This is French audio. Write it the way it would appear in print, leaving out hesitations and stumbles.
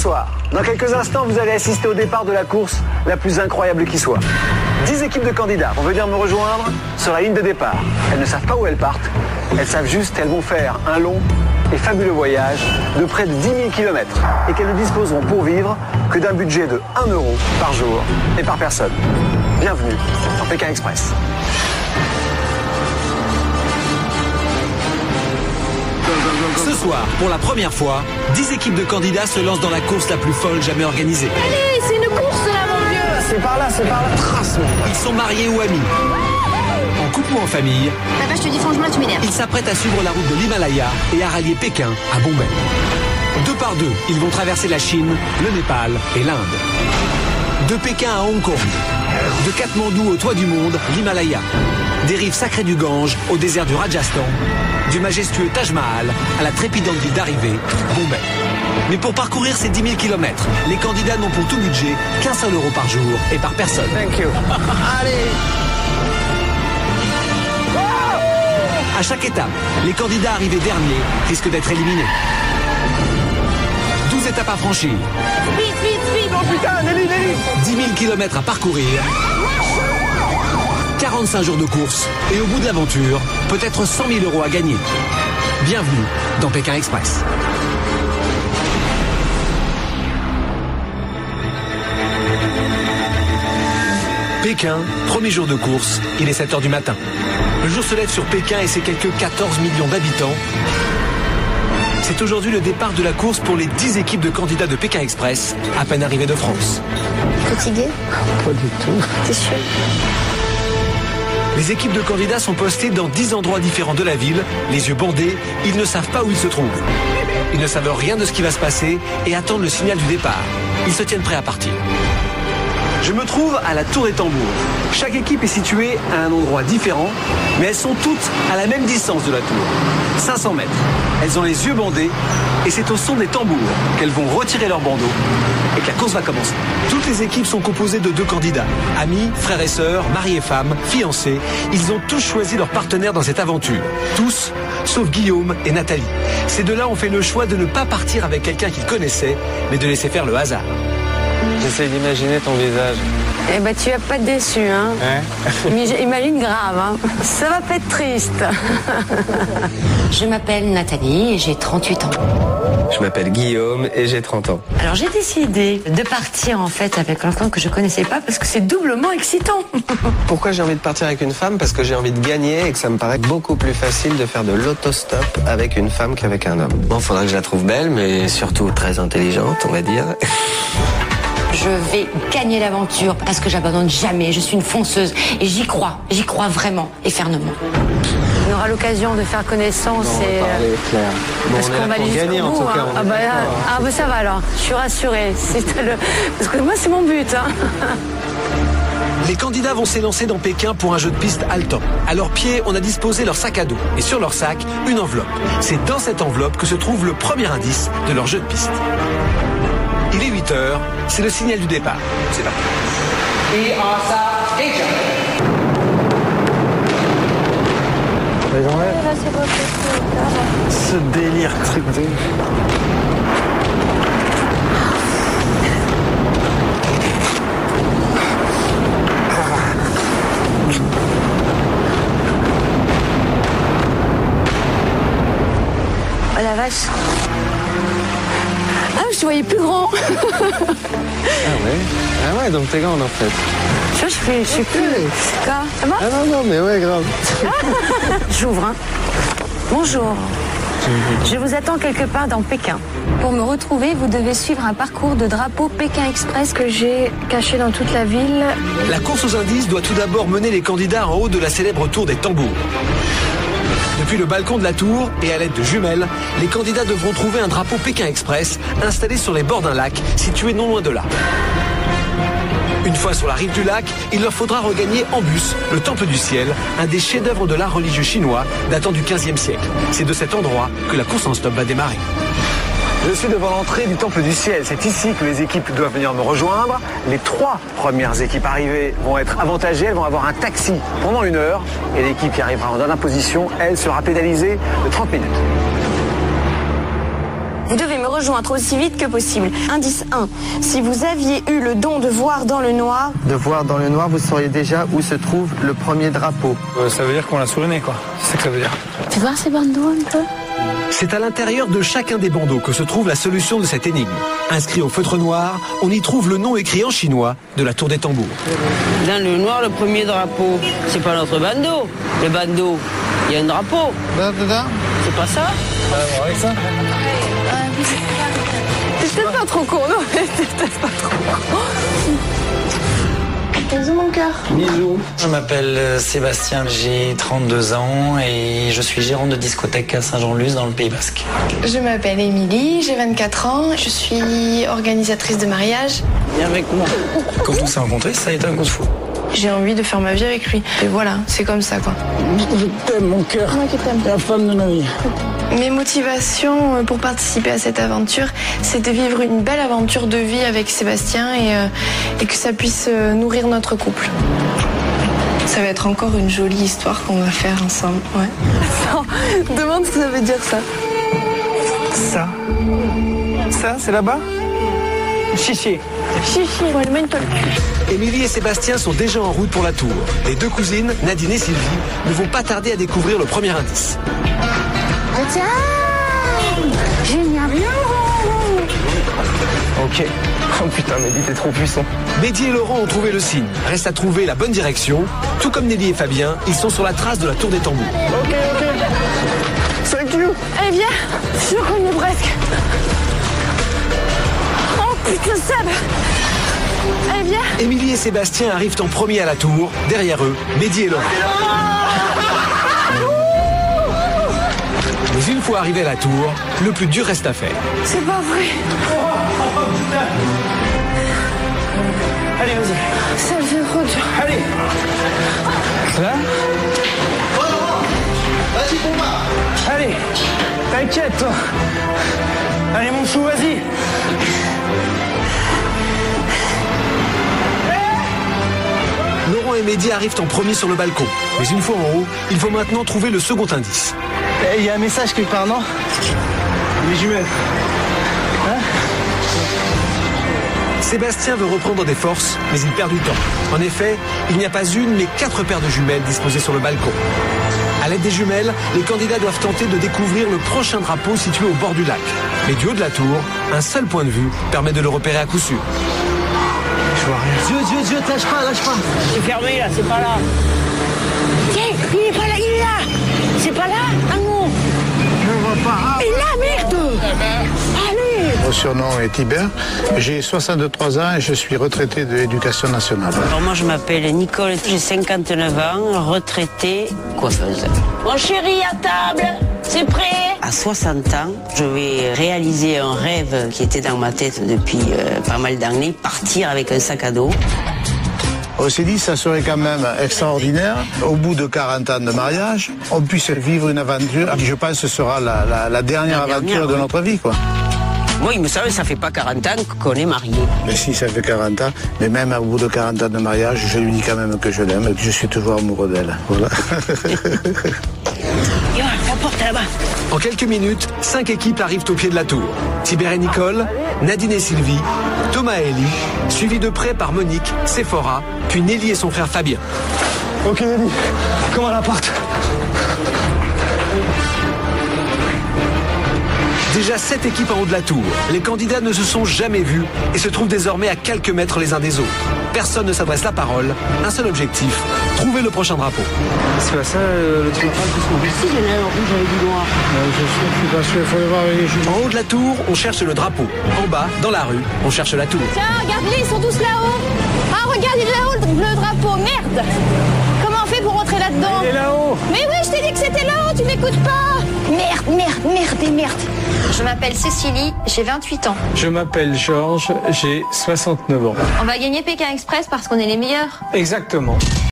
Bonsoir. Dans quelques instants, vous allez assister au départ de la course la plus incroyable qui soit. 10 équipes de candidats vont venir me rejoindre sur la ligne de départ. Elles ne savent pas où elles partent. Elles savent juste qu'elles vont faire un long et fabuleux voyage de près de 10 000 km et qu'elles ne disposeront pour vivre que d'un budget de 1 euro par jour et par personne. Bienvenue dans Pékin Express. Ce soir, pour la première fois, 10 équipes de candidats se lancent dans la course la plus folle jamais organisée. Allez, c'est une course là, mon vieux. C'est par là, trace. Ils sont mariés ou amis, en couple ou en famille. Papa, je te dis franchement, tu m'énerves. Ils s'apprêtent à suivre la route de l'Himalaya et à rallier Pékin à Bombay. Deux par deux, ils vont traverser la Chine, le Népal et l'Inde. De Pékin à Hong Kong, de Katmandou au toit du monde, l'Himalaya. Des rives sacrées du Gange au désert du Rajasthan, du majestueux Taj Mahal à la trépidante ville d'arrivée, Bombay. Mais pour parcourir ces 10 000 km, les candidats n'ont pour tout budget qu'un seul euro par jour et par personne. Thank you. Allez. À chaque étape, les candidats arrivés derniers risquent d'être éliminés. 12 étapes à franchir. Vite, vite, vite. Oh putain, Nelly. 10 000 km à parcourir. 45 jours de course. Et au bout de l'aventure, peut-être 100 000 euros à gagner. Bienvenue dans Pékin Express. Pékin, premier jour de course, il est 7h du matin. Le jour se lève sur Pékin et ses quelques 14 millions d'habitants. C'est aujourd'hui le départ de la course pour les 10 équipes de candidats de Pékin Express, à peine arrivées de France. Fatigué? Pas du tout. T'es sûr? Les équipes de candidats sont postées dans 10 endroits différents de la ville, les yeux bandés, ils ne savent pas où ils se trouvent. Ils ne savent rien de ce qui va se passer et attendent le signal du départ. Ils se tiennent prêts à partir. Je me trouve à la Tour des Tambours. Chaque équipe est située à un endroit différent, mais elles sont toutes à la même distance de la tour. 500 mètres. Elles ont les yeux bandés et c'est au son des tambours qu'elles vont retirer leur bandeau et que la course va commencer. Toutes les équipes sont composées de 2 candidats. Amis, frères et sœurs, mari et femme, fiancés. Ils ont tous choisi leur partenaire dans cette aventure. Tous, sauf Guillaume et Nathalie. Ces deux-là ont fait le choix de ne pas partir avec quelqu'un qu'ils connaissaient, mais de laisser faire le hasard. J'essaie d'imaginer ton visage. Eh ben, tu vas pas être déçu, hein. Mais imagine grave, hein. Ça va pas être triste. Je m'appelle Nathalie et j'ai 38 ans. Je m'appelle Guillaume et j'ai 30 ans. Alors j'ai décidé de partir en fait avec quelqu'un que je connaissais pas parce que c'est doublement excitant. Pourquoi j'ai envie de partir avec une femme? Parce que j'ai envie de gagner et que ça me paraît beaucoup plus facile de faire de l'autostop avec une femme qu'avec un homme. Bon, faudra que je la trouve belle, mais surtout très intelligente, on va dire. Je vais gagner l'aventure parce que j'abandonne jamais. Je suis une fonceuse et j'y crois vraiment et fermement. On aura l'occasion de faire connaissance et Claire. Bon, parce on est qu'on là va pour aller gagner jusqu'au en bout, tout cas. hein. Bah ça va alors. Je suis rassurée. Parce que moi c'est mon but, hein. Les candidats vont s'élancer dans Pékin pour un jeu de piste haletant. À leurs pieds, on a disposé leur sac à dos. Et sur leur sac, une enveloppe. C'est dans cette enveloppe que se trouve le premier indice de leur jeu de piste. Il est 8h, c'est le signal du départ. C'est parti. Ce délire truc de... Oh la vache. Ah, je te voyais plus grand. Ah ouais, donc t'es grande en fait. Tu vois, je suis plus... Quoi? Ça va? Ah non, mais ouais, grave. J'ouvre, hein. Bonjour. Je vous attends quelque part dans Pékin. Pour me retrouver, vous devez suivre un parcours de drapeau Pékin Express que j'ai caché dans toute la ville. La course aux indices doit tout d'abord mener les candidats en haut de la célèbre tour des tambours. Depuis le balcon de la tour et à l'aide de jumelles, les candidats devront trouver un drapeau Pékin Express installé sur les bords d'un lac situé non loin de là. Une fois sur la rive du lac, il leur faudra regagner en bus le Temple du Ciel, un des chefs-d'œuvre de l'art religieux chinois datant du XVe siècle. C'est de cet endroit que la course en stop va démarrer. Je suis devant l'entrée du Temple du Ciel. C'est ici que les équipes doivent venir me rejoindre. Les 3 premières équipes arrivées vont être avantagées. Elles vont avoir un taxi pendant 1 heure. Et l'équipe qui arrivera en dernière position, elle, sera pénalisée de 30 minutes. Vous devez me rejoindre aussi vite que possible. Indice 1. Si vous aviez eu le don de voir dans le noir... De voir dans le noir, vous sauriez déjà où se trouve le premier drapeau. Ça veut dire qu'on l'a sous le nez, quoi. C'est ça que ça veut dire. Fais voir ces bandeaux un peu. C'est à l'intérieur de chacun des bandeaux que se trouve la solution de cette énigme. Inscrit au feutre noir, on y trouve le nom écrit en chinois de la tour des tambours. Dans le noir, le premier drapeau, c'est pas notre bandeau. Le bandeau, il y a un drapeau. C'est pas ça? Avec ça? C'est peut-être pas trop court, non? C'est peut-être pas trop court. Bisous mon cœur. Bisous. Je m'appelle Sébastien, j'ai 32 ans et je suis gérant de discothèque à Saint-Jean-de-Luz dans le Pays Basque. Je m'appelle Émilie, j'ai 24 ans, je suis organisatrice de mariage. Viens avec moi. Quand on s'est rencontrés, ça a été un coup de fou. J'ai envie de faire ma vie avec lui. Et voilà, c'est comme ça quoi. Je t'aime mon cœur. Moi qui t'aime. La femme de ma vie. Mes motivations pour participer à cette aventure, c'est de vivre une belle aventure de vie avec Sébastien et que ça puisse nourrir notre couple. Ça va être encore une jolie histoire qu'on va faire ensemble, ouais. Non, demande ce que ça veut dire ça. Ça? Ça, c'est là-bas? Chichi. Chichi, ouais, le toi. Émilie et Sébastien sont déjà en route pour la tour. Les deux cousines, Nadine et Sylvie, ne vont pas tarder à découvrir le premier indice. Tiens, génial. Ok. Oh putain, Mehdi, t'es trop puissant. Mehdi et Laurent ont trouvé le signe. Reste à trouver la bonne direction. Tout comme Nelly et Fabien, ils sont sur la trace de la tour des tambours. Ok. Thank you. Allez, viens. Je connais presque. Oh putain, Seb. Allez, viens. Émilie et Sébastien arrivent en premier à la tour. Derrière eux, Mehdi et Laurent. Mais une fois arrivés à la tour, le plus dur reste à faire. C'est pas vrai. Allez, vas-y. Ça me fait trop dur. Allez. Là. Vas-y, Bomba. Allez. T'inquiète, toi. Allez, mon chou, vas-y. Laurent et Mehdi arrivent en premier sur le balcon. Mais une fois en haut, il faut maintenant trouver le second indice. Il y a un message quelque part, non? Les jumelles. Hein? Sébastien veut reprendre des forces, mais il perd du temps. En effet, il n'y a pas une, mais 4 paires de jumelles disposées sur le balcon. À l'aide des jumelles, les candidats doivent tenter de découvrir le prochain drapeau situé au bord du lac. Mais du haut de la tour, un seul point de vue permet de le repérer à coup sûr. Je vois rien. Dieu, lâche pas. C'est fermé là, c'est pas là. Tiens, il est pas là, il est là. C'est pas là? Ah non. Je vois pas. Il est là, merde. Allez. Mon surnom est Hibert, j'ai 63 ans et je suis retraité de l'éducation nationale. Alors moi je m'appelle Nicole, j'ai 59 ans, retraitée, coiffeuse. Mon chéri, à table, c'est prêt? À 60 ans, je vais réaliser un rêve qui était dans ma tête depuis pas mal d'années, partir avec un sac à dos. On s'est dit que ça serait quand même extraordinaire, au bout de 40 ans de mariage, on puisse vivre une aventure qui je pense ce sera la dernière aventure de notre vie, quoi. Oui, mais ça fait pas 40 ans qu'on est mariés. Mais si, ça fait 40 ans. Mais même au bout de 40 ans de mariage, je lui dis quand même que je l'aime et que je suis toujours amoureux d'elle. Voilà. La porte là-bas. En quelques minutes, 5 équipes arrivent au pied de la tour. Tibère et Nicole, Nadine et Sylvie, Thomas et Ellie, suivis de près par Monique, Sephora, puis Nelly et son frère Fabien. Ok, Nelly, comment la porte? Déjà 7 équipes en haut de la tour. Les candidats ne se sont jamais vus et se trouvent désormais à quelques mètres les uns des autres. Personne ne s'adresse la parole. Un seul objectif, trouver le prochain drapeau. C'est pas ça le truc à Si, il y en a un rouge avec du noir. Je suis pas sûr, il faut le voir avec les jumeaux. En haut de la tour, on cherche le drapeau. En bas, dans la rue, on cherche la tour. Tiens, regarde-les, ils sont tous là-haut. Ah, regarde, il est là-haut, le drapeau. Merde. Comment on fait pour rentrer là-dedans? Il est là-haut. Mais oui, je t'ai dit que c'était là-haut, tu m'écoutes pas. Merde. Je m'appelle Cécilie, j'ai 28 ans. Je m'appelle Georges, j'ai 69 ans. On va gagner Pékin Express parce qu'on est les meilleurs. Exactement.